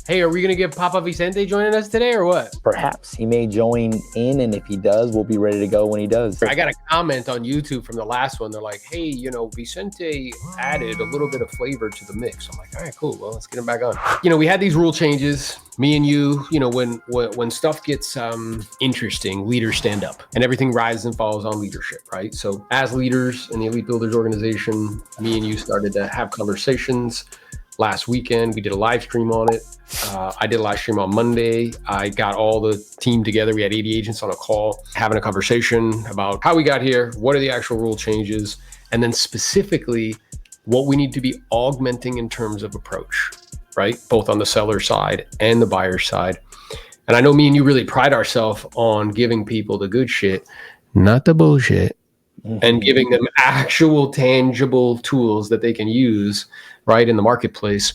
Hey, are we going to get Papa Vicente joining us today or what? Perhaps he may join in, and if he does, we'll be ready to go when he does. I got a comment on YouTube from the last one. They're like, hey, Vicente added a little bit of flavor to the mix. I'm like, all right, cool. Well, let's get him back on. We had these rule changes. Me and you, when stuff gets interesting, leaders stand up and everything rises and falls on leadership, right? So as leaders in the Elite Builders organization, me and you started to have conversations. Last weekend, we did a live stream on it. I did a live stream on Monday. I got all the team together. We had 80 agents on a call, having a conversation about how we got here, what are the actual rule changes, and then specifically what we need to be augmenting in terms of approach, right? Both on the seller side and the buyer side. And I know me and you really pride ourselves on giving people the good shit, not the bullshit, and giving them actual tangible tools that they can use right in the marketplace.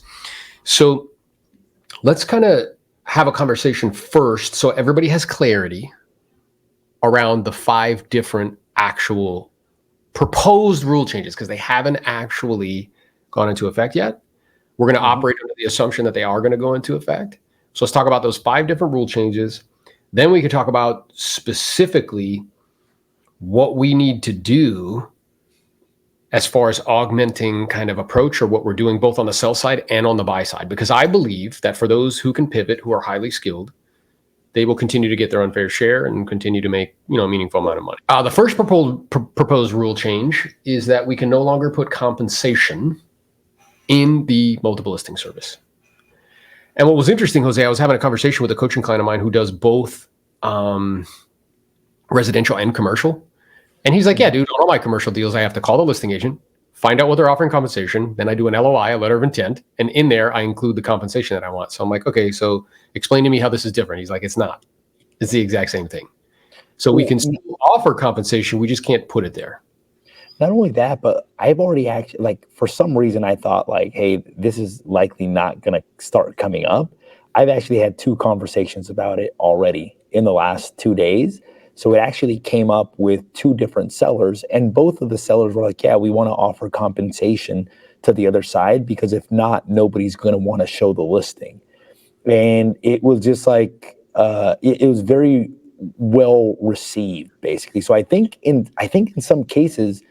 So let's kind of have a conversation first so everybody has clarity around the 5 different actual proposed rule changes, because they haven't actually gone into effect yet. We're going to operate under the assumption that they are going to go into effect. So let's talk about those 5 different rule changes. Then we can talk about specifically what we need to do as far as augmenting kind of approach, or what we're doing both on the sell side and on the buy side. Because I believe that for those who can pivot, who are highly skilled, they will continue to get their unfair share and continue to make a meaningful amount of money. The first proposed rule change is that we can no longer put compensation in the multiple listing service. And what was interesting, Jose, I was having a conversation with a coaching client of mine who does both residential and commercial. And he's like, yeah, dude, on all my commercial deals, I have to call the listing agent, find out what they're offering compensation. Then I do an LOI, a letter of intent. And in there, I include the compensation that I want. So I'm like, okay, so explain to me how this is different. He's like, it's not. It's the exact same thing. So we can still offer compensation. We just can't put it there. Not only that, but I've already actually, for some reason, I thought hey, this is likely not going to start coming up. I've actually had 2 conversations about it already in the last 2 days. So it actually came up with 2 different sellers, and both of the sellers were like, yeah, we want to offer compensation to the other side, because if not, nobody's going to want to show the listing. And it was just it was very well received, basically. So I think in some cases,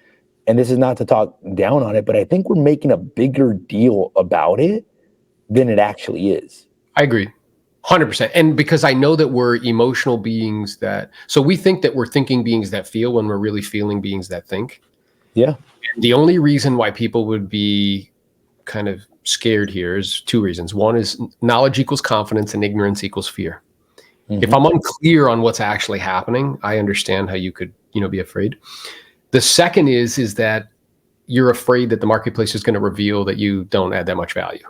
and this is not to talk down on it, but I think we're making a bigger deal about it than it actually is. I agree. 100%. And because I know that we're emotional beings, so we think that we're thinking beings that feel when we're really feeling beings that think. Yeah. And the only reason why people would be kind of scared here is 2 reasons. One is knowledge equals confidence and ignorance equals fear. Mm-hmm. If I'm unclear on what's actually happening, I understand how you could, be afraid. The second is that you're afraid that the marketplace is going to reveal that you don't add that much value.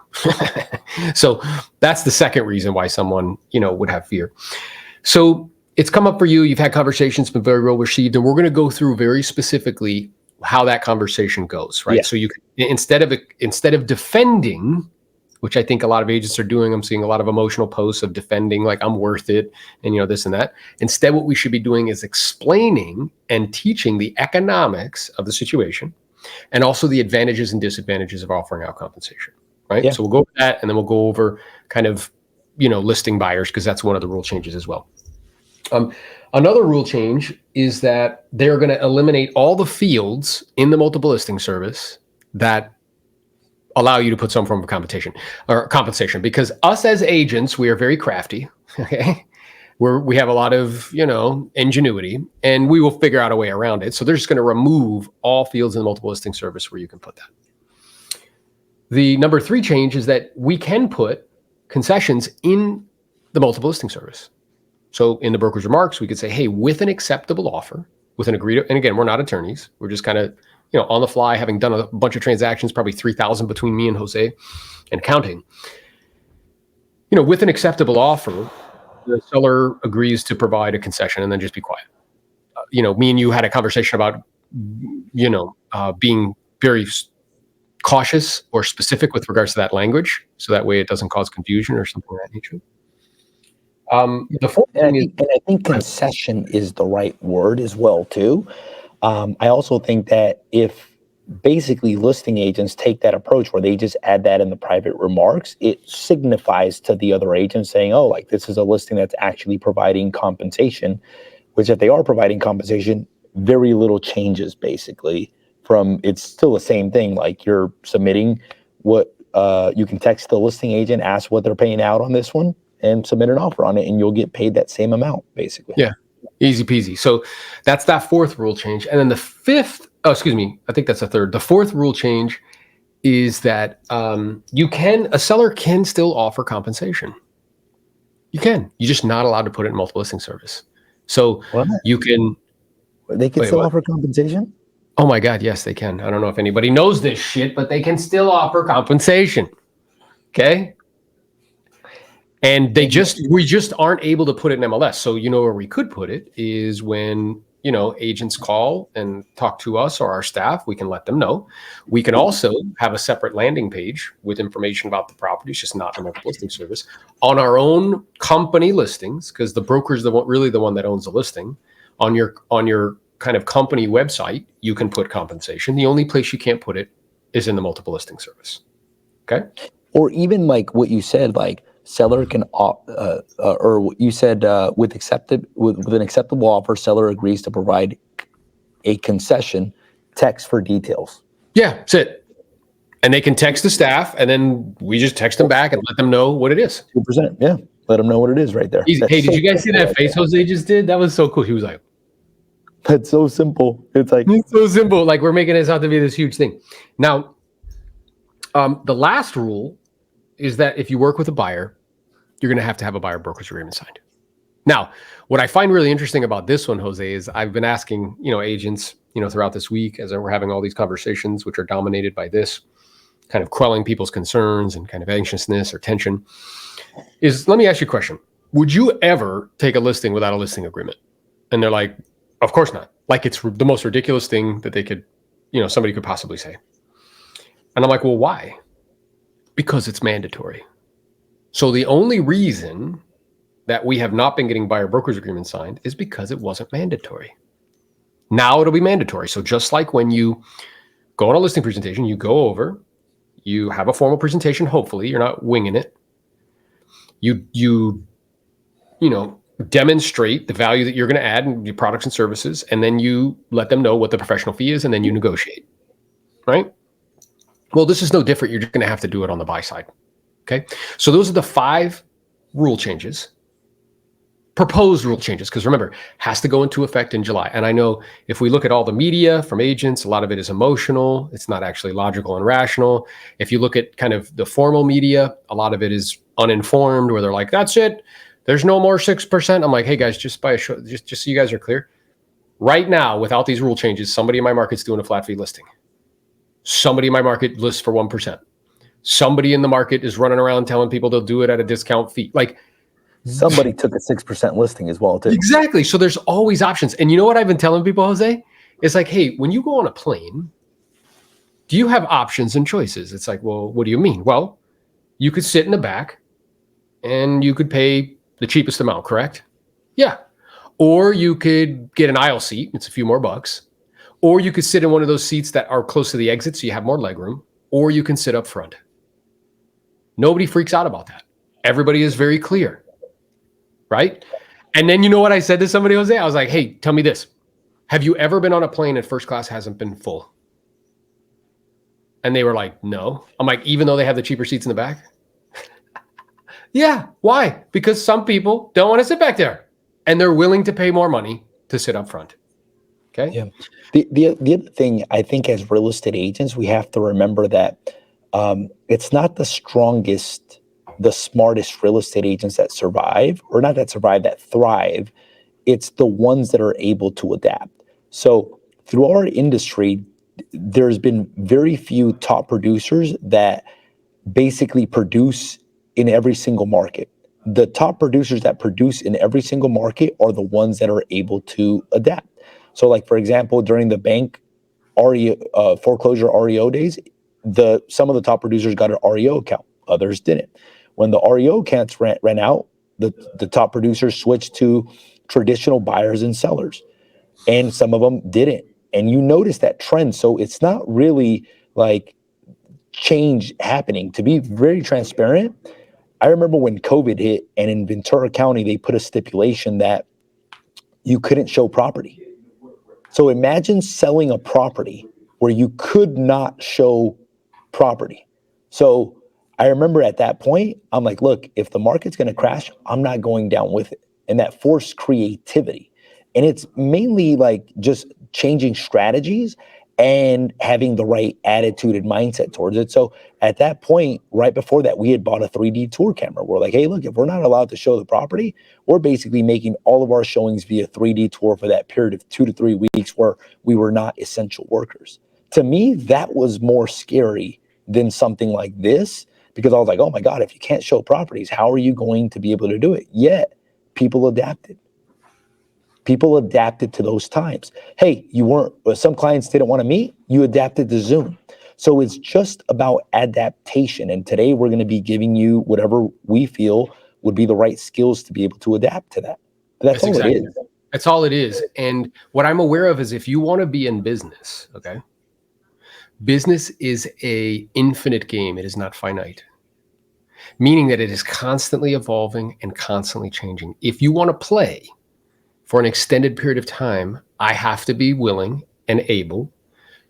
So that's the second reason why someone, would have fear. So it's come up for you. You've had conversations, been very well received, and we're going to go through very specifically how that conversation goes, right? Yeah. So you can, instead of defending, which I think a lot of agents are doing, I'm seeing a lot of emotional posts of defending, like I'm worth it, and this and that. Instead, what we should be doing is explaining and teaching the economics of the situation, and also the advantages and disadvantages of offering out compensation, right? Yeah. So we'll go over that, and then we'll go over kind of, listing buyers, because that's one of the rule changes as well. Another rule change is that they're going to eliminate all the fields in the multiple listing service that allow you to put some form of compensation, because us as agents, we are very crafty, okay? We have a lot of, ingenuity, and we will figure out a way around it. So they're just going to remove all fields in the multiple listing service where you can put that. The number 3 change is that we can put concessions in the multiple listing service. So in the broker's remarks, we could say, hey, with an acceptable offer, with an agreed, and again, we're not attorneys. We're just kind of, on the fly, having done a bunch of transactions, probably 3,000 between me and Jose and counting. With an acceptable offer, the seller agrees to provide a concession and then just be quiet. Me and you had a conversation about, being very cautious or specific with regards to that language, so that way it doesn't cause confusion or something of that nature. The fourth thing I think concession is the right word as well too. I also think that if basically listing agents take that approach where they just add that in the private remarks. It signifies to the other agents saying, oh, like this is a listing that's actually providing compensation, which if they are providing compensation, very little changes basically from, it's still the same thing. Like you're submitting what you can text the listing agent, ask what they're paying out on this one and submit an offer on it, and you'll get paid that same amount basically. Yeah. Easy peasy. So that's that fourth rule change. And then the fifth, I think that's the third. The fourth rule change is that a seller can still offer compensation. You can. You're just not allowed to put it in multiple listing service. So you can. They can still offer compensation? Oh my God, yes, they can. I don't know if anybody knows this shit, but they can still offer compensation. Okay? And we just aren't able to put it in MLS. So where we could put it is when agents call and talk to us or our staff, we can let them know. We can also have a separate landing page with information about the property. It's just not the multiple listing service on our own company listings, because the broker is the one that owns the listing. On your kind of company website, you can put compensation. The only place you can't put it is in the multiple listing service. Okay. Or even like what you said, like seller can, or what you said, with an acceptable offer, seller agrees to provide a concession, text for details. Yeah, that's it. And they can text the staff, and then we just text them back and let them know what it is. 2%. Yeah. Let them know what it is right there. Hey, did you guys see that face Jose just did? That was so cool. He was like, that's so simple. It's so simple. Like we're making this out to be this huge thing. Now, the last rule is that if you work with a buyer, you're going to have a buyer brokerage agreement signed. Now, what I find really interesting about this one, Jose, is I've been asking, agents, throughout this week as we're having all these conversations, which are dominated by this kind of quelling people's concerns and kind of anxiousness or tension, is let me ask you a question. Would you ever take a listing without a listing agreement? And they're like, of course not. Like it's the most ridiculous thing that they could, somebody could possibly say. And I'm like, well, why? Because it's mandatory. So the only reason that we have not been getting buyer brokerage agreements signed is because it wasn't mandatory. Now it'll be mandatory. So just like when you go on a listing presentation, you go over, you have a formal presentation, hopefully you're not winging it. You demonstrate the value that you're going to add in your products and services, and then you let them know what the professional fee is, and then you negotiate, right? Well, this is no different. You're just going to have to do it on the buy side. Okay. So those are the 5 rule changes, proposed rule changes, because remember, has to go into effect in July. And I know if we look at all the media from agents, a lot of it is emotional. It's not actually logical and rational. If you look at kind of the formal media, a lot of it is uninformed, where they're like, that's it. There's no more 6%. I'm like, hey guys, just so you guys are clear. Right now, without these rule changes, somebody in my market's doing a flat fee listing. Somebody in my market lists for 1%. Somebody in the market is running around telling people they'll do it at a discount fee. Like somebody took a 6% listing as well too. Exactly. So there's always options. And you know what I've been telling people, Jose? It's like, hey, when you go on a plane, do you have options and choices? It's like, well, what do you mean? Well, you could sit in the back and you could pay the cheapest amount, correct? Yeah. Or you could get an aisle seat. It's a few more bucks. Or you could sit in one of those seats that are close to the exit, so you have more legroom. Or you can sit up front. Nobody freaks out about that. Everybody is very clear, right? And then you know what I said to somebody, Jose? I was like, hey, tell me this. Have you ever been on a plane and first class hasn't been full? And they were like, no. I'm like, even though they have the cheaper seats in the back? Yeah. Why? Because some people don't want to sit back there and they're willing to pay more money to sit up front. Okay. Yeah. The other thing I think as real estate agents, we have to remember that it's not the strongest, the smartest real estate agents that survive, or not that survive, that thrive. It's the ones that are able to adapt. So through our industry, there's been very few top producers that basically produce in every single market. The top producers that produce in every single market are the ones that are able to adapt. So like, for example, during the bank foreclosure REO days, some of the top producers got an REO account, others didn't. When the REO accounts ran out, the top producers switched to traditional buyers and sellers, and some of them didn't. And you notice that trend. So it's not really like change happening. To be very transparent, I remember when COVID hit and in Ventura County, they put a stipulation that you couldn't show property. So imagine selling a property where you could not show property. So I remember at that point, I'm like, look, if the market's going to crash, I'm not going down with it. And that forced creativity. And it's mainly like just changing strategies and having the right attitude and mindset towards it. So at that point, right before that, we had bought a 3D tour camera. We're like, hey, look, if we're not allowed to show the property, we're basically making all of our showings via 3D tour for that period of 2 to 3 weeks where we were not essential workers. To me, that was more scary than something like this, because I was like, oh my God, if you can't show properties, how are you going to be able to do it? Yet people adapted. People adapted to those times. Hey, some clients didn't want to meet, you adapted to Zoom. So it's just about adaptation. And today we're going to be giving you whatever we feel would be the right skills to be able to adapt to that. That's all exactly it is. That's all it is. And what I'm aware of is if you want to be in business, okay, business is a infinite game. It is not finite, meaning that it is constantly evolving and constantly changing. If you want to play for an extended period of time, I have to be willing and able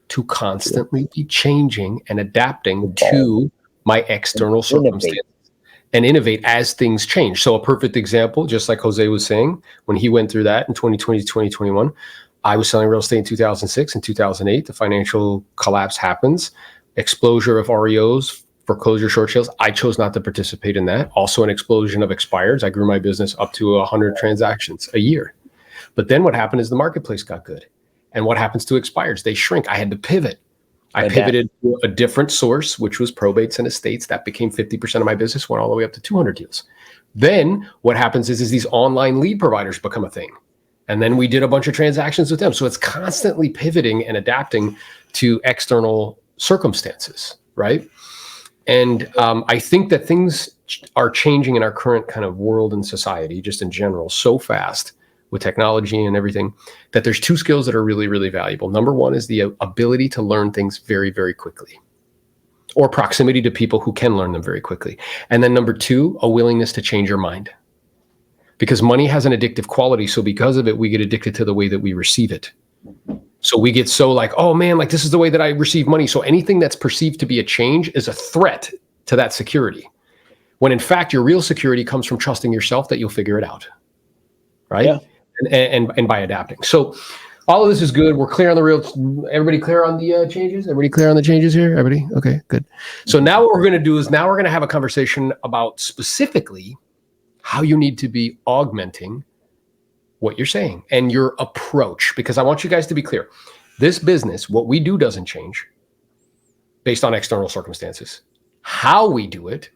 to constantly be changing and adapting to my external circumstances and innovate as things change. So a perfect example, just like Jose was saying, when he went through that in 2020, 2021, I was selling real estate in 2006 and 2008. The financial collapse happens, explosion of REOs, foreclosure short sales. I chose not to participate in that. Also an explosion of expireds. I grew my business up to 100 transactions a year. But then what happened is the marketplace got good. And what happens to expireds? They shrink. I had to pivot. I pivoted to a different source, which was probates and estates. That became 50% of my business, went all the way up to 200 deals. Then what happens is these online lead providers become a thing. And then we did a bunch of transactions with them. So it's constantly pivoting and adapting to external circumstances, right? And I think that things are changing in our current kind of world and society, just in general, so fast with technology and everything, that there's two skills that are really, really valuable. Number one is the ability to learn things very, very quickly, or proximity to people who can learn them very quickly. And then number two, a willingness to change your mind. Because money has an addictive quality. So because of it, we get addicted to the way that we receive it. So we get so like, oh man, like this is the way that I receive money. So anything that's perceived to be a change is a threat to that security. When in fact, your real security comes from trusting yourself that you'll figure it out. Right? Yeah. And by adapting. So all of this is good. We're clear on the everybody clear on the changes? Everybody clear on the changes here? Everybody? Okay, good. So now what we're going to do is now we're going to have a conversation about specifically how you need to be augmenting what you're saying and your approach, because I want you guys to be clear. This business, what we do doesn't change based on external circumstances. How we do it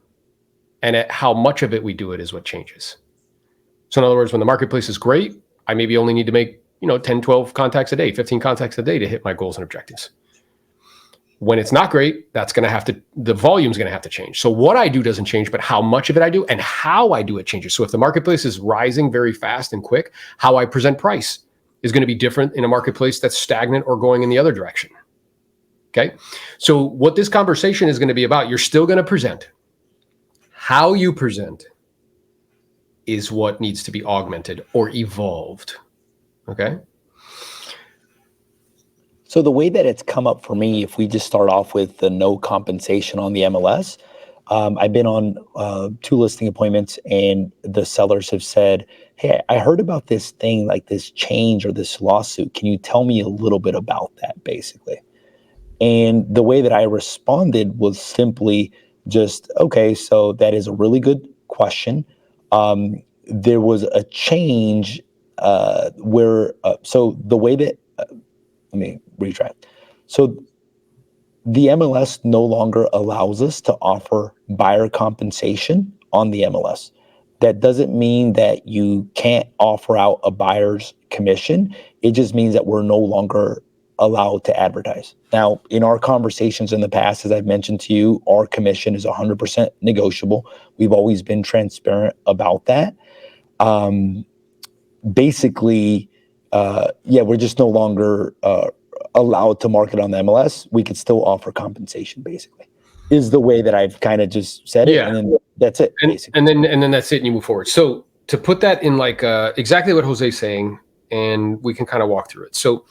and at how much of it we do it is what changes. So in other words, when the marketplace is great, I maybe only need to make, 10, 12 contacts a day, 15 contacts a day to hit my goals and objectives. When it's not great, the volume's going to have to change. So what I do doesn't change, but how much of it I do and how I do it changes. So if the marketplace is rising very fast and quick, how I present price is going to be different in a marketplace that's stagnant or going in the other direction. Okay. So what this conversation is going to be about, you're still going to present. How you present is what needs to be augmented or evolved. Okay. So the way that it's come up for me, if we just start off with the no compensation on the MLS, I've been on 2 listing appointments and the sellers have said, hey, I heard about this thing, like this change or this lawsuit. Can you tell me a little bit about that, basically? And the way that I responded was simply just, okay, so that is a really good question. There was a change so the way that, let me retract. So the MLS no longer allows us to offer buyer compensation on the MLS. That doesn't mean that you can't offer out a buyer's commission. It just means that we're no longer allowed to advertise. Now, in our conversations in the past, as I've mentioned to you, our commission is 100% negotiable. We've always been transparent about that. Basically, we're just no longer allowed to market on the MLS, we could still offer compensation, basically, is the way that I've kind of just said it. Yeah. And then that's it, basically. And then that's it, and you move forward. So to put that in like exactly what Jose's saying, and we can kind of walk through it. So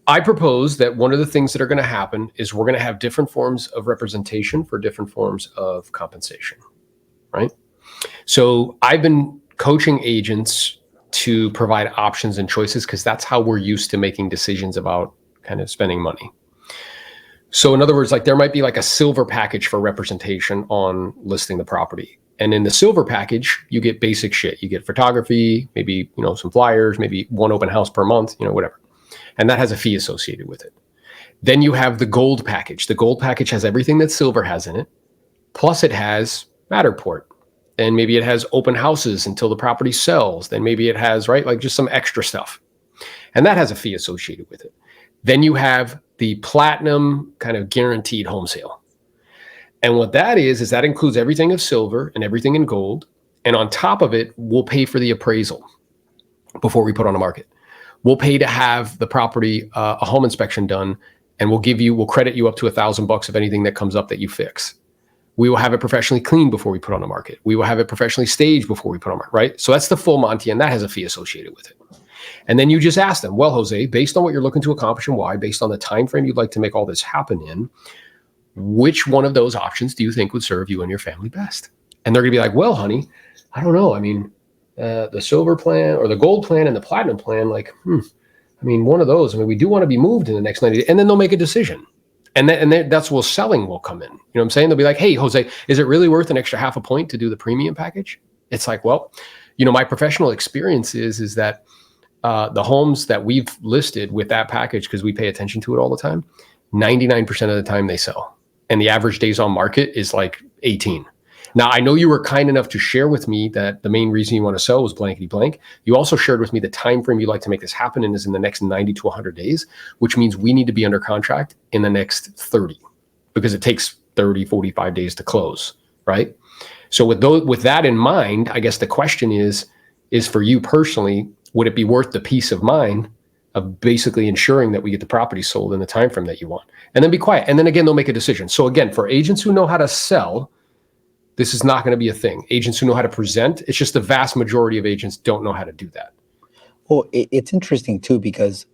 I propose that one of the things that are going to happen is we're going to have different forms of representation for different forms of compensation, right? So I've been coaching agents to provide options and choices because that's how we're used to making decisions about kind of spending money. So in other words, like there might be like a silver package for representation on listing the property. And in the silver package, you get basic shit. You get photography, maybe, some flyers, maybe one open house per month, whatever. And that has a fee associated with it. Then you have the gold package. The gold package has everything that silver has in it. Plus it has Matterport. And maybe it has open houses until the property sells. Then maybe it has, right, like just some extra stuff. And that has a fee associated with it. Then you have the platinum kind of guaranteed home sale. And what that is that includes everything of silver and everything in gold. And on top of it, we'll pay for the appraisal before we put on the market. We'll pay to have the property, a home inspection done, and we'll credit you up to $1,000 of anything that comes up that you fix. We will have it professionally cleaned before we put on the market. We will have it professionally staged before we put on the market, right? So that's the full Monty, and that has a fee associated with it. And then you just ask them, well, Jose, based on what you're looking to accomplish and why, based on the time frame you'd like to make all this happen in, which one of those options do you think would serve you and your family best? And they're going to be like, well, honey, I don't know. I mean, the silver plan or the gold plan and the platinum plan, like, one of those. We do want to be moved in the next 90 days. And then they'll make a decision. And that's where selling will come in. You know what I'm saying? They'll be like, hey, Jose, is it really worth an extra half a point to do the premium package? It's like, well, my professional experience is that the homes that we've listed with that package, because we pay attention to it all the time, 99% of the time they sell. And the average days on market is like 18. Now, I know you were kind enough to share with me that the main reason you want to sell was blankety blank. You also shared with me the time frame you'd like to make this happen in is in the next 90 to 100 days, which means we need to be under contract in the next 30 because it takes 30, 45 days to close, right? So with that in mind, I guess the question is for you personally, would it be worth the peace of mind of basically ensuring that we get the property sold in the time frame that you want? And then be quiet. And then again, they'll make a decision. So again, for agents who know how to sell, this is not going to be a thing. Agents who know how to present, it's just the vast majority of agents don't know how to do that. Well, it's interesting too, because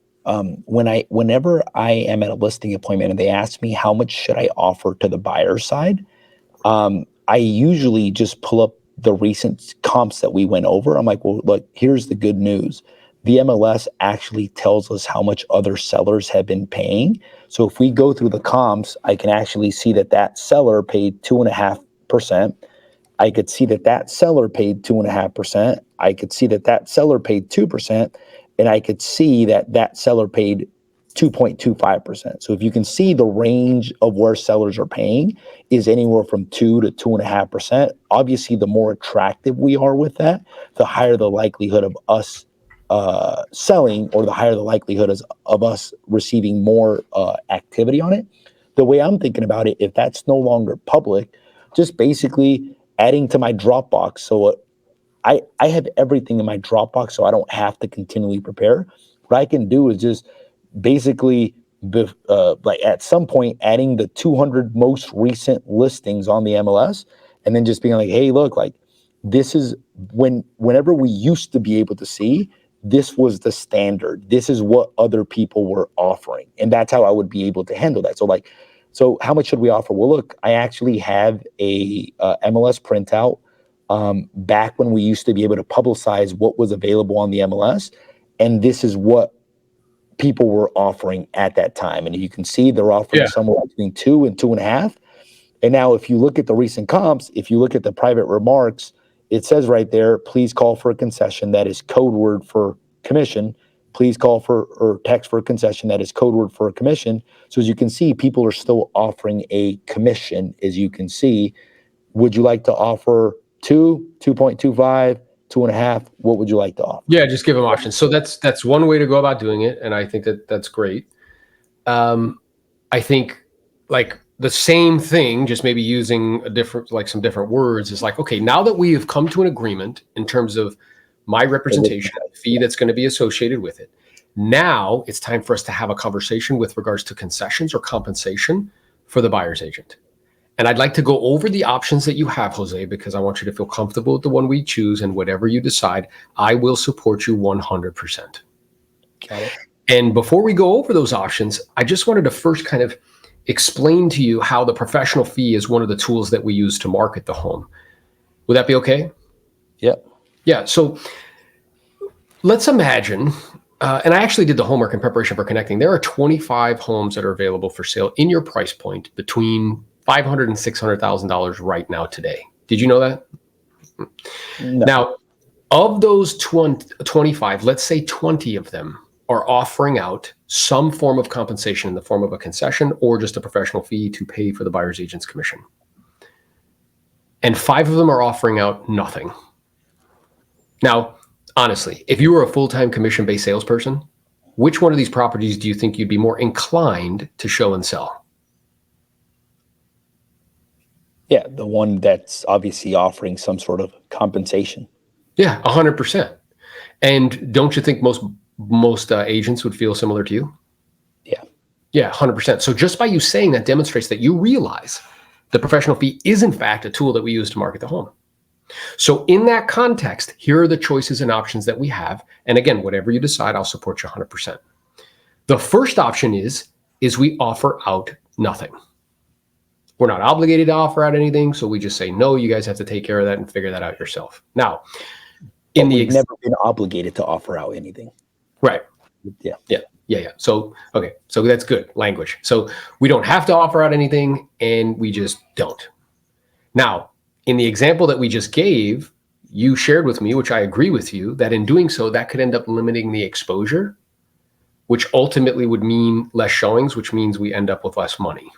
whenever I am at a listing appointment and they ask me how much should I offer to the buyer side, I usually just pull up the recent comps that we went over. I'm like, well, look, here's the good news. The MLS actually tells us how much other sellers have been paying. So if we go through the comps, I can actually see that seller paid 2.5%. I could see that seller paid 2.5%. I could see that seller paid 2%. And I could see that seller paid 2.25%. So if you can see the range of where sellers are paying is anywhere from 2 to 2.5%. Obviously, the more attractive we are with that, the higher the likelihood of us selling, or the higher the likelihood of us receiving more activity on it. The way I'm thinking about it, if that's no longer public, just basically adding to my Dropbox. So I have everything in my Dropbox, so I don't have to continually prepare. What I can do is just basically, like at some point, adding the 200 most recent listings on the MLS, and then just being like, hey, look, like this is whenever we used to be able to see, this was the standard. This is what other people were offering. And that's how I would be able to handle that. So how much should we offer? Well, look, I actually have a MLS printout back when we used to be able to publicize what was available on the MLS. And this is what people were offering at that time. And you can see they're offering somewhere between 2 and 2.5. And now if you look at the recent comps, if you look at the private remarks, it says right there, please call for a concession. That is code word for commission. Please call for or text for a concession. That is code word for a commission. So as you can see, people are still offering a commission, as you can see. Would you like to offer 2, 2.25, 2.5? What would you like to offer? Yeah, just give them options. So that's one way to go about doing it. And I think that's great. I think like the same thing, just maybe using some different words is like, okay, now that we have come to an agreement in terms of my representation, the fee that's going to be associated with it, Now it's time for us to have a conversation with regards to concessions or compensation for the buyer's agent. And I'd like to go over the options that you have, Jose, because I want you to feel comfortable with the one we choose, and whatever you decide, I will support you 100%. Got it. And before we go over those options, I just wanted to first kind of explain to you how the professional fee is one of the tools that we use to market the home. Would that be okay? Yep. Yeah. So let's imagine, and I actually did the homework in preparation for connecting. There are 25 homes that are available for sale in your price point between $500,000 and $600,000 right now today. Did you know that? No. Now, of those 25, let's say 20 of them are offering out some form of compensation in the form of a concession or just a professional fee to pay for the buyer's agent's commission. And 5 of them are offering out nothing. Now, honestly, if you were a full-time commission-based salesperson, which one of these properties do you think you'd be more inclined to show and sell? Yeah, the one that's obviously offering some sort of compensation. Yeah, 100%. And don't you think most agents would feel similar to you? Yeah. Yeah, 100%. So just by you saying that demonstrates that you realize the professional fee is in fact a tool that we use to market the home. So in that context, here are the choices and options that we have. And again, whatever you decide, I'll support you 100%. The first option is we offer out nothing. We're not obligated to offer out anything, so we just say, no, you guys have to take care of that and figure that out yourself. Now, we've never been obligated to offer out anything. Right. Yeah. So, okay. So that's good language. So we don't have to offer out anything, and we just don't. Now, in the example that we just gave, you shared with me, which I agree with you, that in doing so, that could end up limiting the exposure, which ultimately would mean less showings, which means we end up with less money.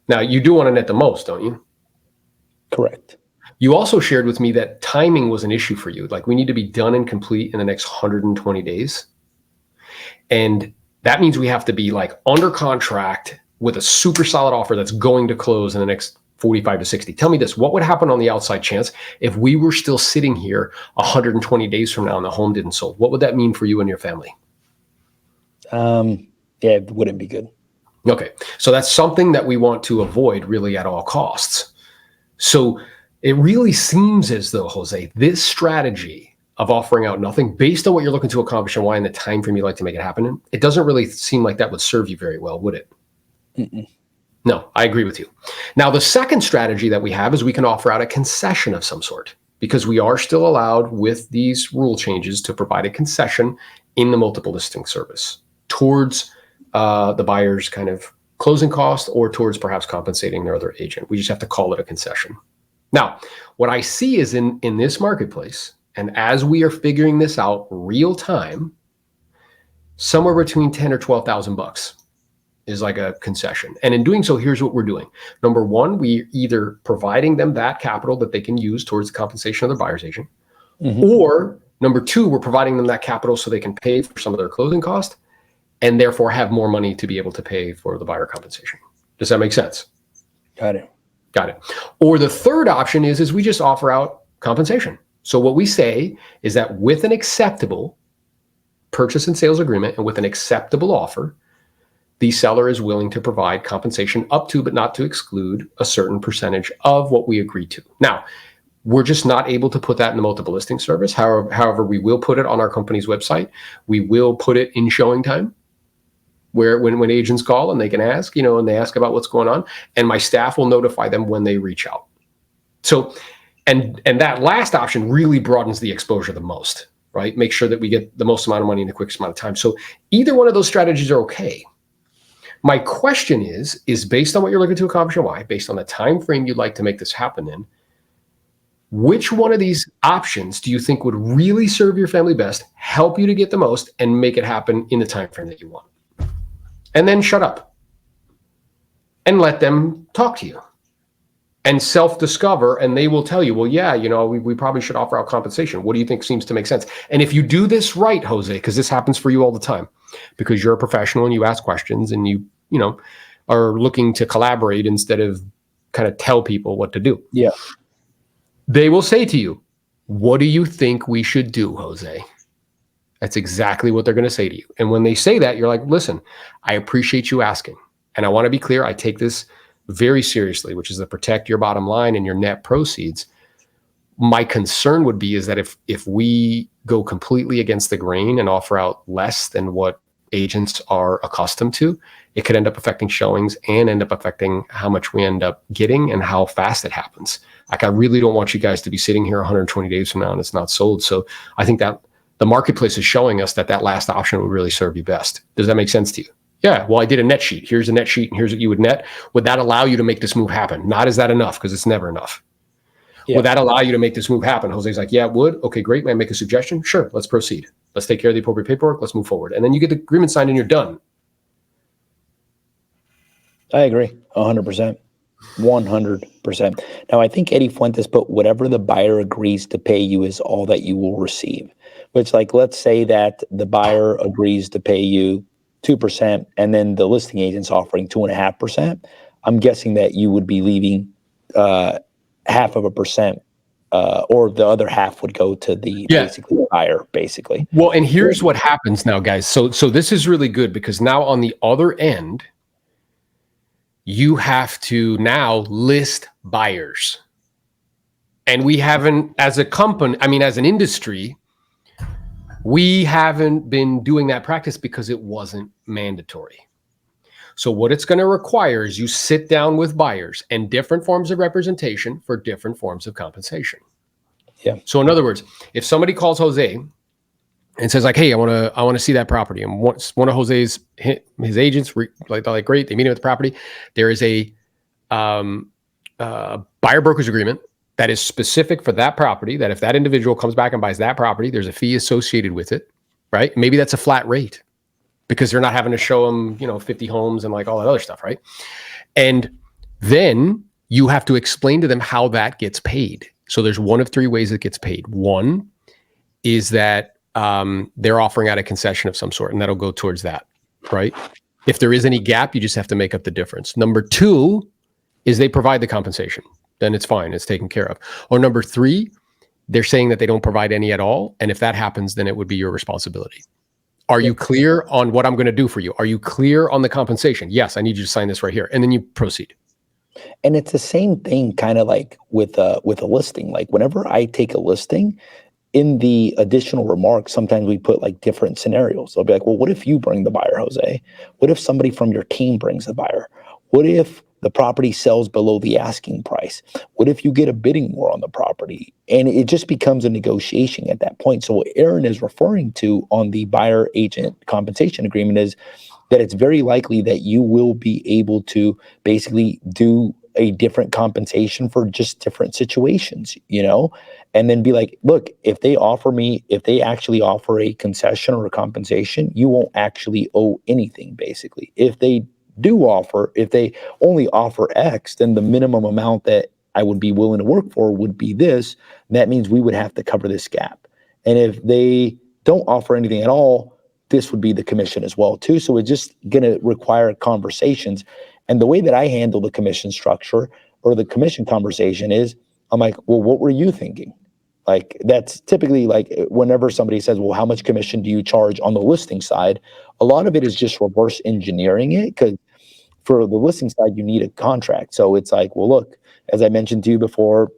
Now, you do want to net the most, don't you? Correct. You also shared with me that timing was an issue for you. Like, we need to be done and complete in the next 120 days. And that means we have to be like under contract with a super solid offer that's going to close in the next 45 to 60. Tell me this, what would happen on the outside chance if we were still sitting here 120 days from now and the home didn't sold? What would that mean for you and your family? Yeah, it wouldn't be good. Okay. So that's something that we want to avoid really at all costs. So it really seems as though, Jose, this strategy of offering out nothing based on what you're looking to accomplish and why in the time frame you like to make it happen in, it doesn't really seem like that would serve you very well, would it? Mm-mm. No, I agree with you. Now, the second strategy that we have is we can offer out a concession of some sort, because we are still allowed with these rule changes to provide a concession in the multiple listing service towards the buyer's kind of closing cost or towards perhaps compensating their other agent. We just have to call it a concession. Now, what I see is in this marketplace, and as we are figuring this out real time, somewhere between 10 or 12,000 bucks is like a concession. And in doing so, here's what we're doing. Number one, we either providing them that capital that they can use towards the compensation of their buyer's agent, or number two, we're providing them that capital so they can pay for some of their closing cost and therefore have more money to be able to pay for the buyer compensation. Does that make sense? Got it. Got it. Or the third option is we just offer out compensation. So what we say is that with an acceptable purchase and sales agreement and with an acceptable offer, the seller is willing to provide compensation up to, but not to exclude, a certain percentage of what we agreed to. Now, we're just not able to put that in the multiple listing service. However, we will put it on our company's website. We will put it in showing time, where when agents call and they can ask, and they ask about what's going on, and my staff will notify them when they reach out. So, and that last option really broadens the exposure the most, right? Make sure that we get the most amount of money in the quickest amount of time. So either one of those strategies are okay. My question is based on what you're looking to accomplish and why, based on the time frame you'd like to make this happen in, which one of these options do you think would really serve your family best, help you to get the most, and make it happen in the time frame that you want? And then shut up and let them talk to you and self-discover, and they will tell you, well, yeah, we probably should offer out compensation. What do you think seems to make sense? And if you do this right, Jose, because this happens for you all the time, because you're a professional and you ask questions and you are looking to collaborate instead of kind of tell people what to do. Yeah. They will say to you, what do you think we should do, Jose? That's exactly what they're going to say to you. And when they say that, you're like, listen, I appreciate you asking. And I want to be clear, I take this very seriously, which is to protect your bottom line and your net proceeds. My concern would be is that if we go completely against the grain and offer out less than what agents are accustomed to, it could end up affecting showings and end up affecting how much we end up getting and how fast it happens. Like, I really don't want you guys to be sitting here 120 days from now and it's not sold. So I think that the marketplace is showing us that that last option would really serve you best. Does that make sense to you? Yeah, well, I did a net sheet. Here's a net sheet, and here's what you would net. Would that allow you to make this move happen? Not is that enough, because it's never enough. Yeah. Would that allow you to make this move happen? Jose's like, yeah, it would. Okay, great. May I make a suggestion? Sure, let's proceed. Let's take care of the appropriate paperwork. Let's move forward. And then you get the agreement signed and you're done. I agree 100%. 100%. Now, I think Eddie Fuentes put whatever the buyer agrees to pay you is all that you will receive. Which, like, let's say that the buyer agrees to pay you 2% and then the listing agent's offering 2.5%. I'm guessing that you would be leaving 0.5%, or the other half would go to the basically the buyer, basically. Well, and here's what happens now, guys. So this is really good, because now on the other end, you have to now list buyers. And we haven't, as a company, I mean, as an industry, we haven't been doing that practice because it wasn't mandatory. So what it's going to require is you sit down with buyers and different forms of representation for different forms of compensation. Yeah. So in other words, if somebody calls Jose and says like, "Hey, I want to see that property," and one of Jose's his agents like great, they meet him at the property. There is a buyer brokerage agreement that is specific for that property, that if that individual comes back and buys that property, there's a fee associated with it, right? Maybe that's a flat rate because they're not having to show them, 50 homes and like all that other stuff, right? And then you have to explain to them how that gets paid. So there's one of three ways it gets paid. One is that they're offering out a concession of some sort, and that'll go towards that, right? If there is any gap, you just have to make up the difference. Number two is they provide the compensation. Then it's fine. It's taken care of. Or number three, they're saying that they don't provide any at all. And if that happens, then it would be your responsibility. Are you clear on what I'm going to do for you? Are you clear on the compensation? Yes, I need you to sign this right here. And then you proceed. And it's the same thing kind of like with a listing. Like whenever I take a listing, in the additional remarks, sometimes we put like different scenarios. They'll be like, well, what if you bring the buyer, Jose? What if somebody from your team brings the buyer? What if the property sells below the asking price? What if you get a bidding war on the property? And it just becomes a negotiation at that point. So what Aaron is referring to on the buyer agent compensation agreement is that it's very likely that you will be able to basically do a different compensation for just different situations, and then be like, look, if they actually offer a concession or a compensation, you won't actually owe anything, basically. If they only offer X, then the minimum amount that I would be willing to work for would be this. That means we would have to cover this gap. And if they don't offer anything at all, this would be the commission as well too. So it's just going to require conversations. And the way that I handle the commission structure or the commission conversation is, I'm like, well, what were you thinking? Like, that's typically like whenever somebody says, well, how much commission do you charge on the listing side? A lot of it is just reverse engineering it, because for the listing side, you need a contract. So it's like, well, look, as I mentioned to you before,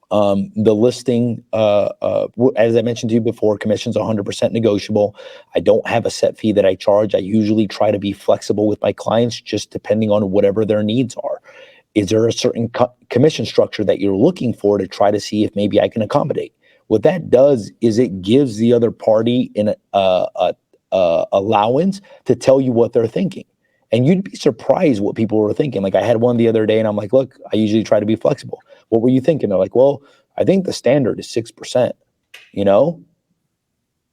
the listing, as I mentioned to you before, commission's 100% negotiable. I don't have a set fee that I charge. I usually try to be flexible with my clients, just depending on whatever their needs are. Is there a certain commission structure that you're looking for to try to see if maybe I can accommodate? What that does is it gives the other party an allowance to tell you what they're thinking. And you'd be surprised what people were thinking. Like I had one the other day and I'm like, look, I usually try to be flexible. What were you thinking? They're like, well, I think the standard is 6%, I'm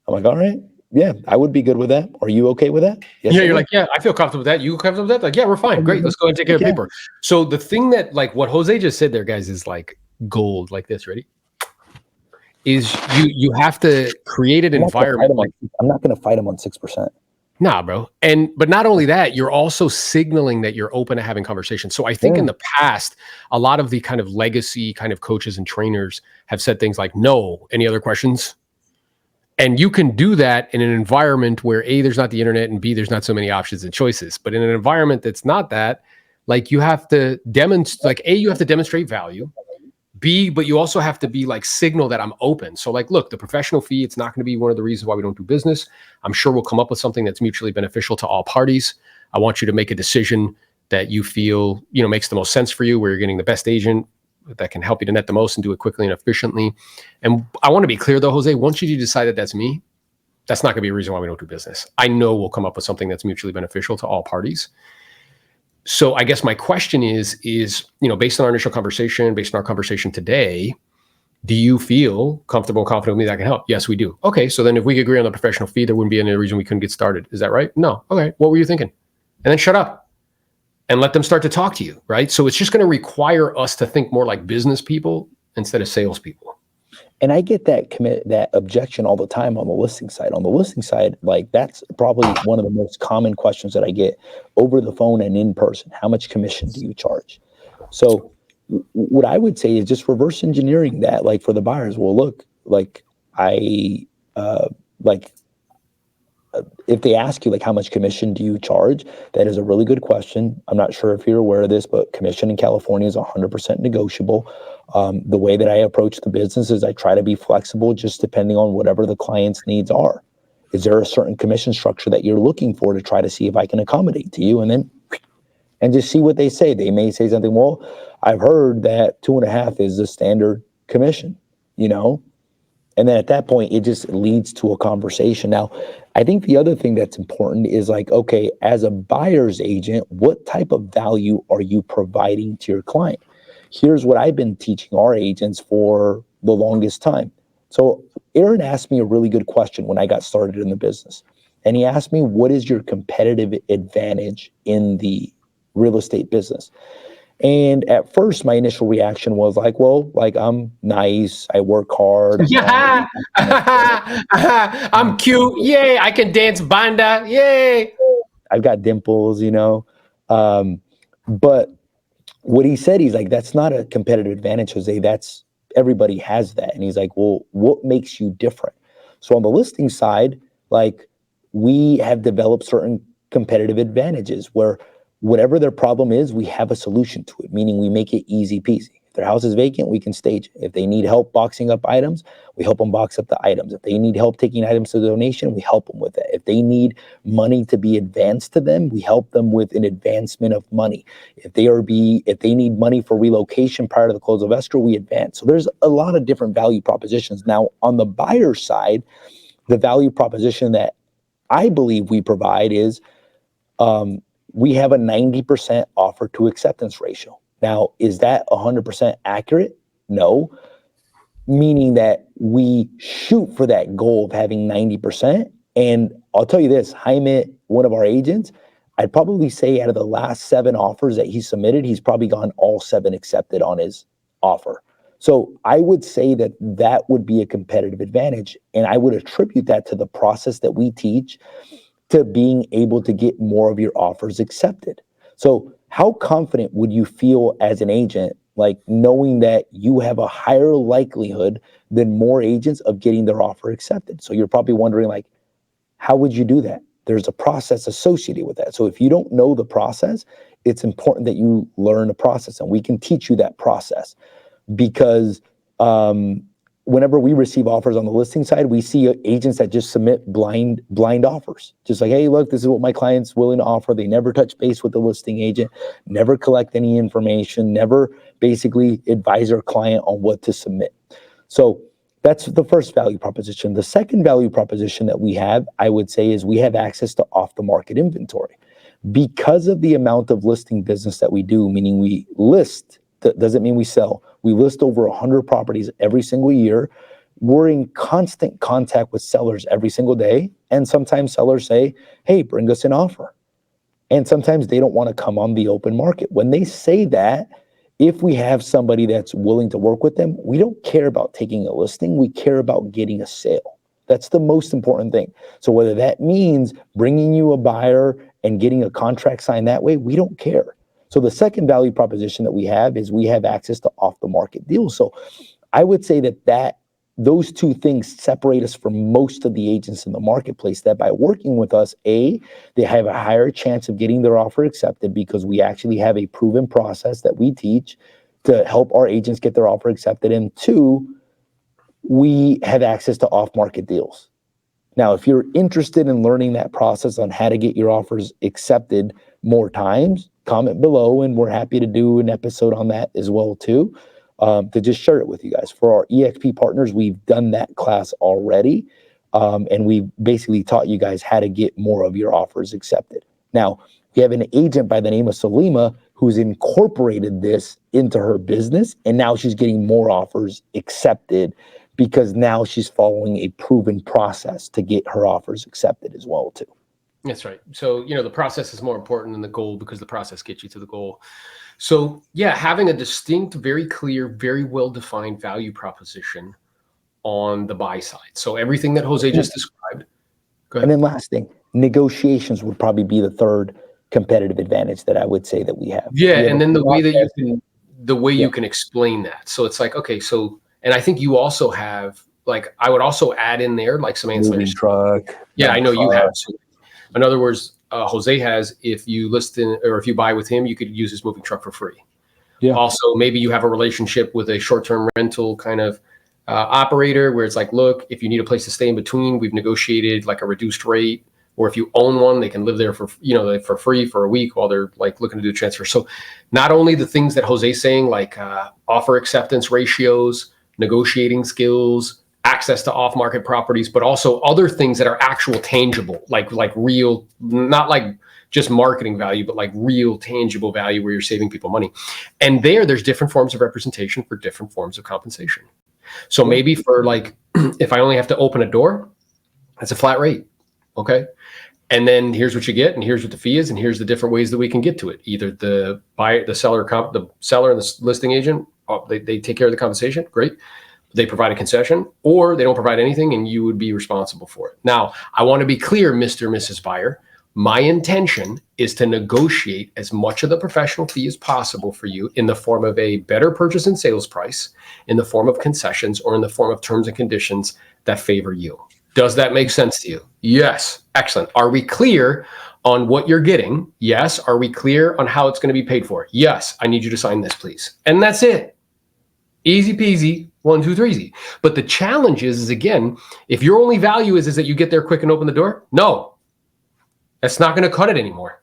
like, all right, yeah, I would be good with that. Are you okay with that? Yes, yeah, you're like, yeah, I feel comfortable with that. You comfortable with that? Like, yeah, we're fine. Great. Let's go ahead and take care of paper. So the thing that, like, what Jose just said there, guys, is like gold, like this. Ready? Is you have to create an environment. I'm not going to fight him on 6%. Nah, bro. But not only that, you're also signaling that you're open to having conversations. So I think in the past, a lot of the kind of legacy kind of coaches and trainers have said things like, no, any other questions? And you can do that in an environment where A, there's not the internet, and B, there's not so many options and choices. But in an environment that's not that, like you have to demonstrate, like A, you have to demonstrate value. B, but you also have to be like signal that I'm open. So like, look, the professional fee, it's not going to be one of the reasons why we don't do business. I'm sure we'll come up with something that's mutually beneficial to all parties. I want you to make a decision that you feel, makes the most sense for you, where you're getting the best agent that can help you to net the most and do it quickly and efficiently. And I want to be clear though, Jose, once you decide that that's me, that's not going to be a reason why we don't do business. I know we'll come up with something that's mutually beneficial to all parties. So I guess my question is, based on our initial conversation, based on our conversation today, do you feel comfortable and confident with me that I can help? Yes, we do. Okay, so then if we could agree on the professional fee, there wouldn't be any reason we couldn't get started. Is that right? No. Okay, what were you thinking? And then shut up and let them start to talk to you, right? So it's just going to require us to think more like business people instead of salespeople. And I get that objection all the time on the listing side. On the listing side, like that's probably one of the most common questions that I get over the phone and in person. How much commission do you charge? So what I would say is just reverse engineering that, like for the buyers. Well, look, like if they ask you like how much commission do you charge, that is a really good question. I'm not sure if you're aware of this, but commission in California is 100% negotiable. The way that I approach the business is I try to be flexible just depending on whatever the client's needs are. Is there a certain commission structure that you're looking for to try to see if I can accommodate to you? And just see what they say. They may say something, well, I've heard that 2.5 is the standard commission, And then at that point, it just leads to a conversation. Now, I think the other thing that's important is like, okay, as a buyer's agent, what type of value are you providing to your client? Here's what I've been teaching our agents for the longest time. So Aaron asked me a really good question when I got started in the business. And he asked me, what is your competitive advantage in the real estate business? And at first, my initial reaction was like, well, like I'm nice, I work hard. Yeah, I'm cute. Yay, I can dance banda. Yay. I've got dimples, But what he said, he's like, that's not a competitive advantage, Jose. That's everybody has that. And he's like, well, what makes you different? So on the listing side, like we have developed certain competitive advantages where whatever their problem is, we have a solution to it, meaning we make it easy peasy. If their house is vacant, we can stage it. If they need help boxing up items, we help them box up the items. If they need help taking items to donation, we help them with that. If they need money to be advanced to them, we help them with an advancement of money. If they need money for relocation prior to the close of escrow, we advance. So there's a lot of different value propositions. Now, on the buyer side, the value proposition that I believe we provide is we have a 90% offer to acceptance ratio. Now, is that 100% accurate? No, meaning that we shoot for that goal of having 90%. And I'll tell you this, Jaime, one of our agents, I'd probably say out of the last 7 offers that he submitted, he's probably gone all 7 accepted on his offer. So I would say that that would be a competitive advantage. And I would attribute that to the process that we teach to being able to get more of your offers accepted. So how confident would you feel as an agent, like knowing that you have a higher likelihood than more agents of getting their offer accepted? So you're probably wondering, like, how would you do that? There's a process associated with that. So if you don't know the process, it's important that you learn the process, and we can teach you that process because whenever we receive offers on the listing side, we see agents that just submit blind offers. Just like, hey, look, this is what my client's willing to offer. They never touch base with the listing agent, never collect any information, never basically advise their client on what to submit. So that's the first value proposition. The second value proposition that we have, I would say, is we have access to off-the-market inventory. Because of the amount of listing business that we do, meaning we list, that doesn't mean we sell. We list over 100 properties every single year. We're in constant contact with sellers every single day. And sometimes sellers say, hey, bring us an offer. And sometimes they don't want to come on the open market. When they say that, if we have somebody that's willing to work with them, we don't care about taking a listing. We care about getting a sale. That's the most important thing. So whether that means bringing you a buyer and getting a contract signed that way, we don't care. So the second value proposition that we have is we have access to off-the-market deals. So I would say that those two things separate us from most of the agents in the marketplace, that by working with us, A, they have a higher chance of getting their offer accepted because we actually have a proven process that we teach to help our agents get their offer accepted. And two, we have access to off-market deals. Now, if you're interested in learning that process on how to get your offers accepted more times, comment below, and we're happy to do an episode on that as well too, to just share it with you guys. For our EXP partners, we've done that class already, and we've basically taught you guys how to get more of your offers accepted. Now, we have an agent by the name of Salima who's incorporated this into her business, and now she's getting more offers accepted because now she's following a proven process to get her offers accepted as well too. That's right. So, the process is more important than the goal because the process gets you to the goal. So yeah, having a distinct, very clear, very well-defined value proposition on the buy side. So everything that Jose just described. Go ahead. And then last thing, negotiations would probably be the third competitive advantage that I would say that we have. Yeah, and then the way that you can explain that. So it's like, okay, so, and I think you also have, like, I would also add in there like some ancillary truck. Yeah, I know you have. So in other words, Jose has, if you list in, or if you buy with him, you could use his moving truck for free. Yeah. Also, maybe you have a relationship with a short-term rental kind of operator where it's like, look, if you need a place to stay in between, we've negotiated like a reduced rate. Or if you own one, they can live there for, for free for a week while they're like looking to do a transfer. So not only the things that Jose's saying, like offer acceptance ratios, negotiating skills, access to off-market properties, but also other things that are actual tangible, like real, not like just marketing value, but like real tangible value where you're saving people money. And there's different forms of representation for different forms of compensation. So maybe for like, if I only have to open a door, that's a flat rate. Okay. And then here's what you get, and here's what the fee is, and here's the different ways that we can get to it. Either the seller and the listing agent, they take care of the compensation. Great. They provide a concession, or they don't provide anything and you would be responsible for it. Now, I want to be clear, Mr. and Mrs. Buyer, my intention is to negotiate as much of the professional fee as possible for you in the form of a better purchase and sales price, in the form of concessions, or in the form of terms and conditions that favor you. Does that make sense to you? Yes. Excellent. Are we clear on what you're getting? Yes. Are we clear on how it's going to be paid for? Yes. I need you to sign this, please. And that's it. Easy peasy, 1, 2, 3 easy. But the challenge is again, if your only value is that you get there quick and open the door, no, that's not going to cut it anymore.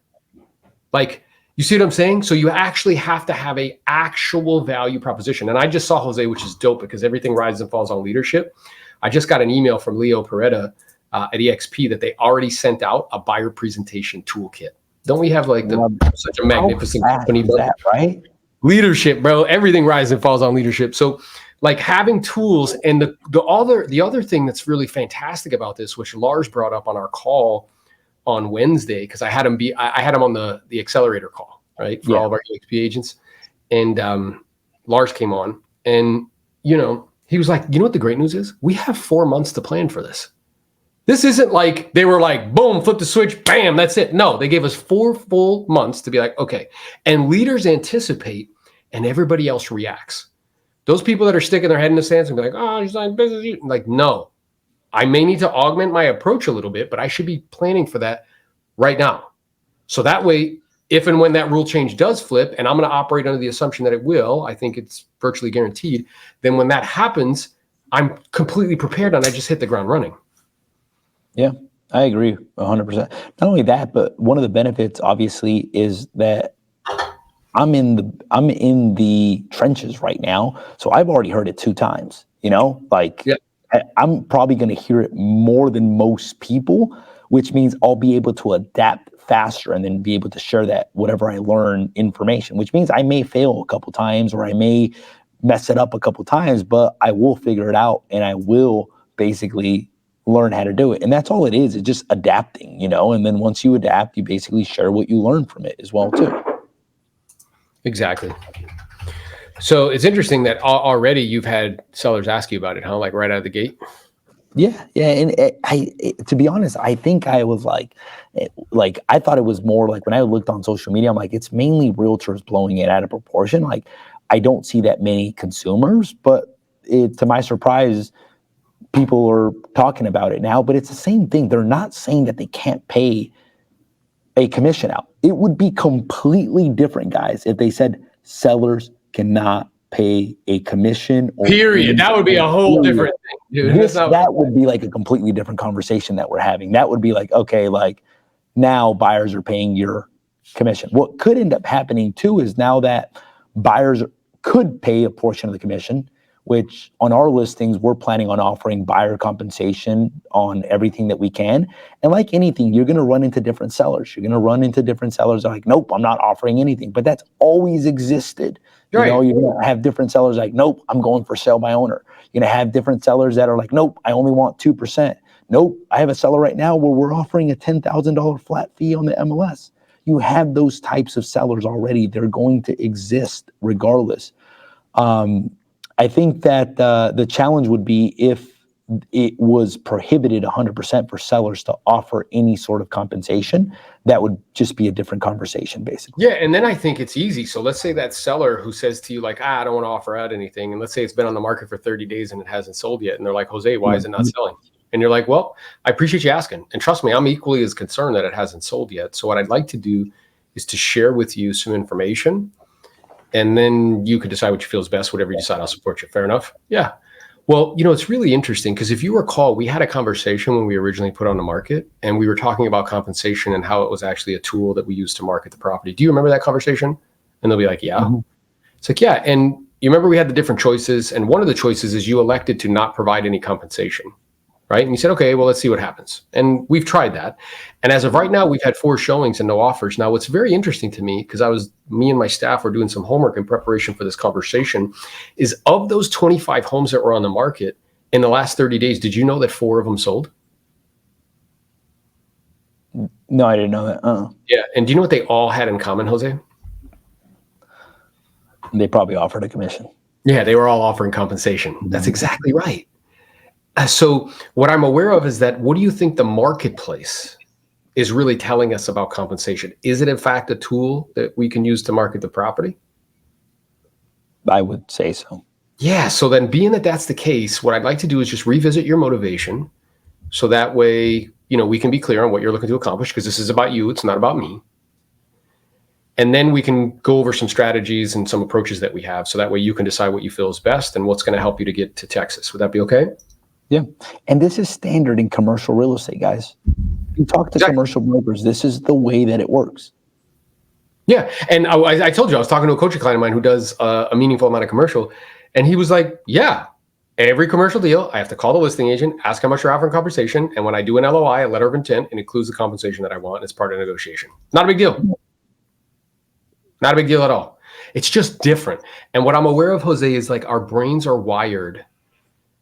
Like, you see what I'm saying? So you actually have to have a actual value proposition. And I just saw Jose, which is dope because everything rises and falls on leadership. I just got an email from Leo Peretta at EXP that they already sent out a buyer presentation toolkit. Don't we have like such a magnificent company? That, right? Leadership, bro. Everything rises and falls on leadership. So like having tools, and the other thing that's really fantastic about this, which Lars brought up on our call on Wednesday, because I had him on the accelerator call, right? For all of our EXP agents. And Lars came on and, he was like, you know what the great news is? We have 4 months to plan for this. This isn't like they were like, boom, flip the switch, bam, that's it. No, they gave us 4 full months to be like, okay. And leaders anticipate and everybody else reacts. Those people that are sticking their head in the sands and be like, oh, he's not business. Like, no, I may need to augment my approach a little bit, but I should be planning for that right now. So that way, if and when that rule change does flip, and I'm going to operate under the assumption that it will, I think it's virtually guaranteed, then when that happens, I'm completely prepared and I just hit the ground running. Yeah, I agree 100%. Not only that, but one of the benefits obviously is that I'm in the trenches right now. So I've already heard it 2 times, I'm probably going to hear it more than most people, which means I'll be able to adapt faster and then be able to share that whatever I learn information, which means I may fail a couple times or I may mess it up a couple times, but I will figure it out and I will basically learn how to do it. And that's all it is. It's just adapting, and then once you adapt, you basically share what you learn from it as well too. Exactly. So it's interesting that already you've had sellers ask you about it, huh? Like right out of the gate. Yeah. And to be honest, I think I was like, I thought it was more like when I looked on social media, I'm like, it's mainly realtors blowing it out of proportion. Like, I don't see that many consumers, but to my surprise, people are talking about it now, but it's the same thing. They're not saying that they can't pay a commission out. It would be completely different, guys, if they said sellers cannot pay a commission. Or period. That would be a whole different thing, dude. That would be like a completely different conversation that we're having. That would be like, okay, like now buyers are paying your commission. What could end up happening too is now that buyers could pay a portion of the commission, which on our listings, we're planning on offering buyer compensation on everything that we can. And like anything, you're going to run into different sellers. You're going to run into different sellers that are like, nope, I'm not offering anything. But that's always existed. Right. You know, you're going to have different sellers like, nope, I'm going for sale by owner. You're going to have different sellers that are like, nope, I only want 2%. Nope, I have a seller right now where we're offering a $10,000 flat fee on the MLS. You have those types of sellers already. They're going to exist regardless. I think that the challenge would be if it was prohibited 100% for sellers to offer any sort of compensation. That would just be a different conversation, basically. Yeah, and then I think it's easy. So let's say that seller who says to you, like, I don't want to offer out anything. And let's say it's been on the market for 30 days and it hasn't sold yet. And they're like, Jose, why is it not selling? And you're like, well, I appreciate you asking. And trust me, I'm equally as concerned that it hasn't sold yet. So what I'd like to do is to share with you some information. And then you can decide what you feel is best. Whatever you decide, I'll support you. Fair enough? Yeah. Well, you know, it's really interesting because if you recall, we had a conversation when we originally put on the market and we were talking about compensation and how it was actually a tool that we used to market the property. Do you remember that conversation? And they'll be like, yeah. Mm-hmm. It's like, yeah. And you remember we had the different choices. And one of the choices is you elected to not provide any compensation. Right. And you said, okay, well, let's see what happens. And we've tried that. And as of right now, we've had 4 showings and no offers. Now, what's very interesting to me, because me and my staff were doing some homework in preparation for this conversation, is of those 25 homes that were on the market in the last 30 days, did you know that 4 of them sold? No, I didn't know that. Yeah. And do you know what they all had in common, Jose? They probably offered a commission. Yeah, they were all offering compensation. Mm-hmm. That's exactly right. So what I'm aware of is that, what do you think the marketplace is really telling us about compensation? Is it in fact a tool that we can use to market the property? I would say so. Yeah. So then, being that that's the case, what I'd like to do is just revisit your motivation. So that way, you know, we can be clear on what you're looking to accomplish, because this is about you. It's not about me. And then we can go over some strategies and some approaches that we have. So that way you can decide what you feel is best and what's going to help you to get to Texas. Would that be okay? Yeah. And this is standard in commercial real estate, guys. You talk to commercial brokers, this is the way that it works. Yeah. And I told you, I was talking to a coaching client of mine who does a meaningful amount of commercial. And he was like, yeah, every commercial deal, I have to call the listing agent, ask how much you're offering compensation. And when I do an LOI, a letter of intent, it includes the compensation that I want. It's part of the negotiation. Not a big deal. Not a big deal at all. It's just different. And what I'm aware of, Jose, is like our brains are wired.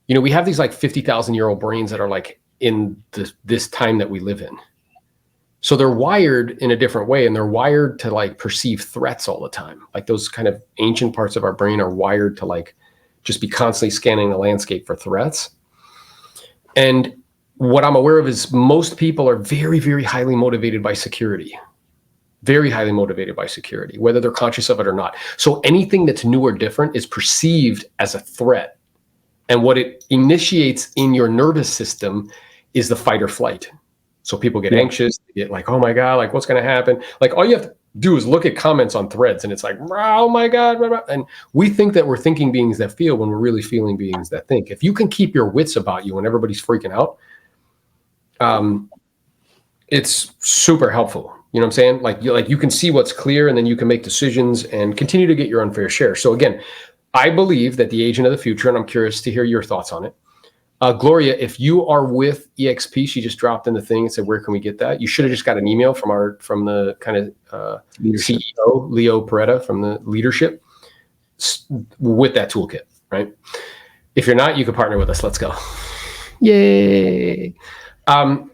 You know, we have these like 50,000-year-old brains that are like in this time that we live in. So they're wired in a different way, and they're wired to like perceive threats all the time. Like those kind of ancient parts of our brain are wired to like just be constantly scanning the landscape for threats. And what I'm aware of is most people are very, very highly motivated by security. Very highly motivated by security, whether they're conscious of it or not. So anything that's new or different is perceived as a threat. And what it initiates in your nervous system is the fight or flight. So people get anxious, they get like, oh my God, like what's going to happen? Like all you have to do is look at comments on threads and it's like, oh my God. And we think that we're thinking beings that feel when we're really feeling beings that think. If you can keep your wits about you when everybody's freaking out, it's super helpful. You know what I'm saying? Like you can see what's clear and then you can make decisions and continue to get your unfair share. So again, I believe that the agent of the future, and I'm curious to hear your thoughts on it. Gloria, if you are with EXP, she just dropped in the thing and said, where can we get that? You should have just got an email from the kind of CEO, Leo Peretta, from the leadership with that toolkit, right? If you're not, you can partner with us. Let's go. Yay. I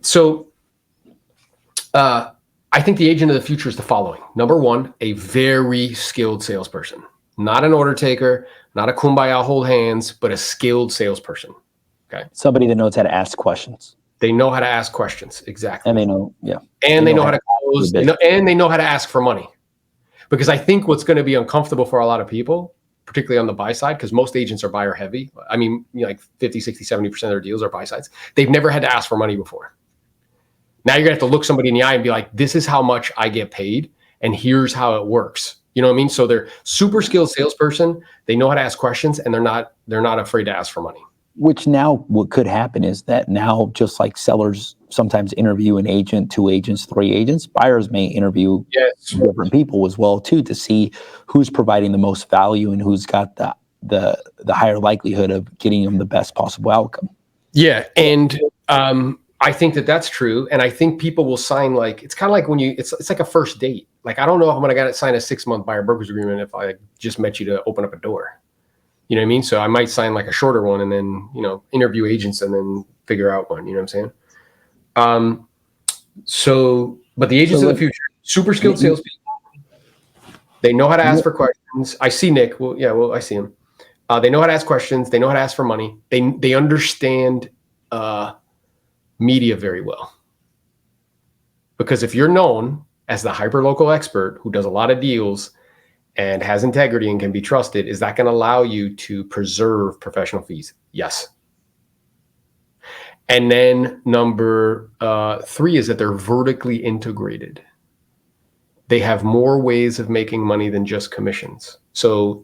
think the agent of the future is the following. Number 1, a very skilled salesperson. Not an order taker, not a kumbaya hold hands, but a skilled salesperson. Okay. Somebody that knows how to ask questions. They know how to ask questions. Exactly. And they know, yeah. And they know how to close. And they know how to ask for money. Because I think what's going to be uncomfortable for a lot of people, particularly on the buy side, because most agents are buyer heavy. I mean, like 50, 60, 70% of their deals are buy sides. They've never had to ask for money before. Now you're gonna have to look somebody in the eye and be like, this is how much I get paid, and here's how it works. You know what I mean? So they're super skilled salesperson. They know how to ask questions, and they're not afraid to ask for money. Which now what could happen is that now, just like sellers sometimes interview an agent, 2 agents, 3 agents, buyers may interview different people as well too, to see who's providing the most value and who's got the higher likelihood of getting them the best possible outcome. Yeah, and I think that's true, and I think people will sign, like, it's kind of like when it's like a first date. Like, I don't know if I'm gonna sign a 6-month buyer brokerage agreement if I just met you to open up a door. You know what I mean? So I might sign like a shorter one and then, interview agents and then figure out one. You know what I'm saying? But the agents of the future, super skilled salespeople. They know how to ask for questions. I see Nick. Well, I see him. They know how to ask questions. They know how to ask for money. They understand media very well. Because if you're known as the hyperlocal expert who does a lot of deals and has integrity and can be trusted, is that going to allow you to preserve professional fees? Yes. And then number 3 is that they're vertically integrated. They have more ways of making money than just commissions. So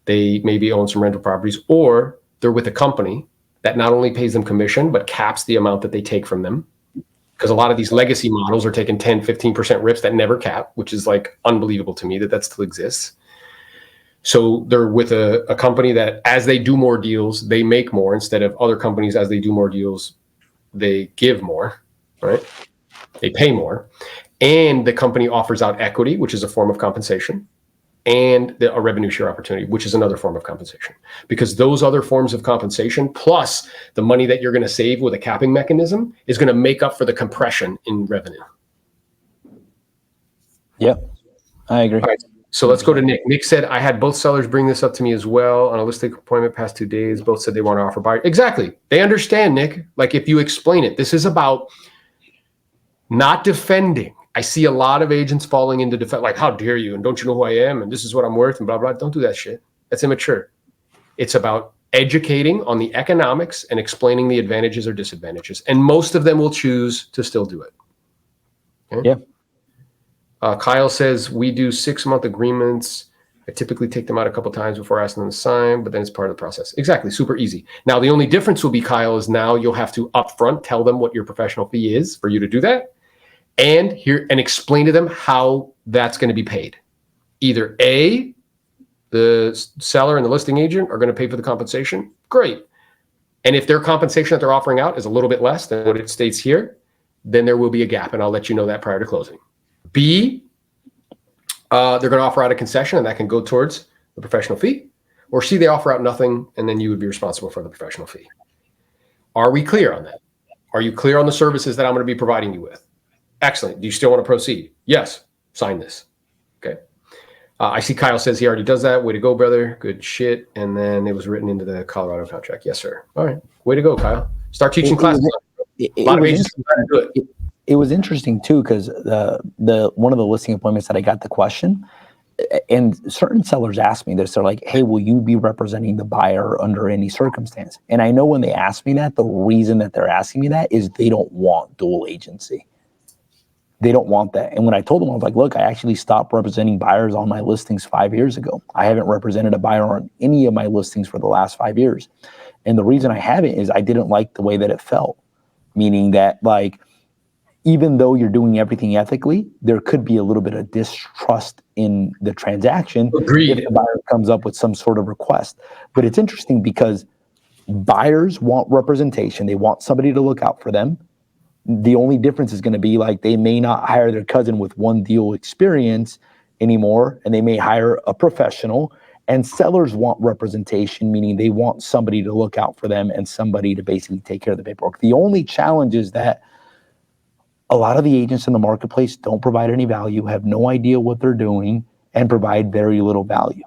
they maybe own some rental properties, or they're with a company that not only pays them commission, but caps the amount that they take from them. Because a lot of these legacy models are taking 10, 15% rips that never cap, which is like unbelievable to me that still exists. So they're with a company that, as they do more deals, they make more, instead of other companies, as they do more deals, they give more, right? They pay more. And the company offers out equity, which is a form of compensation, and a revenue share opportunity, which is another form of compensation. Because those other forms of compensation, plus the money that you're going to save with a capping mechanism, is going to make up for the compression in revenue. Yeah, I agree. All right, so let's go to Nick. Nick said, I had both sellers bring this up to me as well on a listing appointment past 2 days. Both said they want to offer buyer. Exactly. They understand, Nick. Like, if you explain it, this is about not defending. I see a lot of agents falling into defense, like, how dare you, and don't you know who I am, and this is what I'm worth, and blah, blah. Don't do that shit. That's immature. It's about educating on the economics and explaining the advantages or disadvantages. And most of them will choose to still do it. Okay? Yeah. Kyle says, we do 6-month agreements. I typically take them out a couple times before asking them to sign, but then it's part of the process. Exactly. Super easy. Now, the only difference will be, Kyle, is now you'll have to upfront tell them what your professional fee is for you to do that. And explain to them how that's going to be paid. Either A, the seller and the listing agent are going to pay for the compensation. Great. And if their compensation that they're offering out is a little bit less than what it states here, then there will be a gap, and I'll let you know that prior to closing. B, they're going to offer out a concession, and that can go towards the professional fee. Or C, they offer out nothing, and then you would be responsible for the professional fee. Are we clear on that? Are you clear on the services that I'm going to be providing you with? Excellent. Do you still want to proceed? Yes. Sign this. Okay. I see Kyle says he already does that. Way to go, brother. Good shit. And then it was written into the Colorado contract. Yes, sir. All right. Way to go, Kyle. Start teaching classes. A lot of agents do it. It was interesting too, because the one of the listing appointments that I got the question, and certain sellers ask me this. They're like, hey, will you be representing the buyer under any circumstance? And I know when they ask me that, the reason that they're asking me that is they don't want dual agency. They don't want that. And when I told them, I was like, look, I actually stopped representing buyers on my listings 5 years ago. I haven't represented a buyer on any of my listings for the last 5 years. And the reason I haven't is I didn't like the way that it felt. Meaning that, like, even though you're doing everything ethically, there could be a little bit of distrust in the transaction. Agreed. If the buyer comes up with some sort of request. But it's interesting because buyers want representation. They want somebody to look out for them. The only difference is going to be, like, they may not hire their cousin with one deal experience anymore, and they may hire a professional. And sellers want representation, meaning they want somebody to look out for them and somebody to basically take care of the paperwork. The only challenge is that a lot of the agents in the marketplace don't provide any value, have no idea what they're doing, and provide very little value.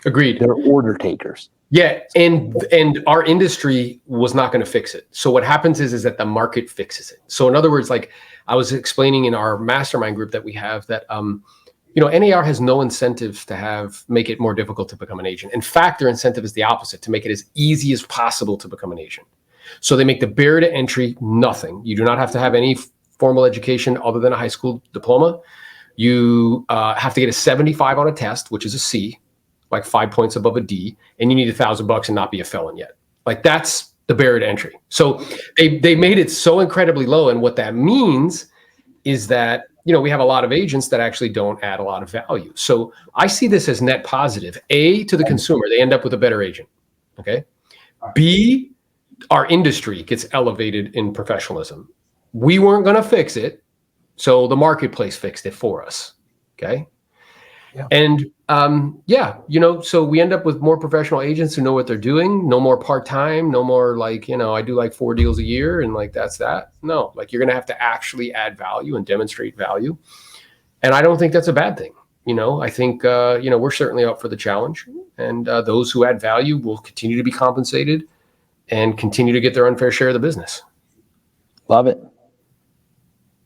Agreed. They're order takers. Yeah, and our industry was not going to fix it. So what happens is that the market fixes it. So in other words, like I was explaining in our mastermind group that we have, that NAR has no incentive to make it more difficult to become an agent. In fact, their incentive is the opposite, to make it as easy as possible to become an agent. So they make the barrier to entry nothing. You do not have to have any formal education other than a high school diploma. You have to get a 75 on a test, which is a C, like 5 points above a D, and you need $1,000 and not be a felon yet. Like, that's the barrier to entry. So they made it so incredibly low. And what that means is that, we have a lot of agents that actually don't add a lot of value. So I see this as net positive. A, to the consumer, they end up with a better agent. Okay. B, our industry gets elevated in professionalism. We weren't going to fix it, so the marketplace fixed it for us. Okay. Yeah. And so we end up with more professional agents who know what they're doing. No more part-time, no more like, I do like 4 deals a year and like that's that. No, like, you're going to have to actually add value and demonstrate value. And I don't think that's a bad thing. I think, we're certainly up for the challenge, and those who add value will continue to be compensated and continue to get their unfair share of the business. Love it.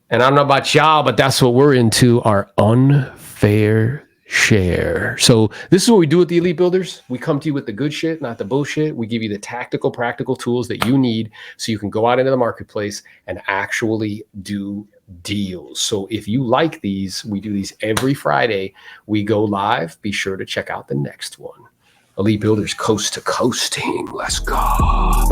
And I don't know about y'all, but that's what we're into, our unfair share. So this is what we do with the Elite Builders. We come to you with the good shit, not the bullshit. We give you the tactical, practical tools that you need so you can go out into the marketplace and actually do deals. So if you like these, we do these every Friday. We go live. Be sure to check out the next one. Elite Builders, coast to coasting. Let's go.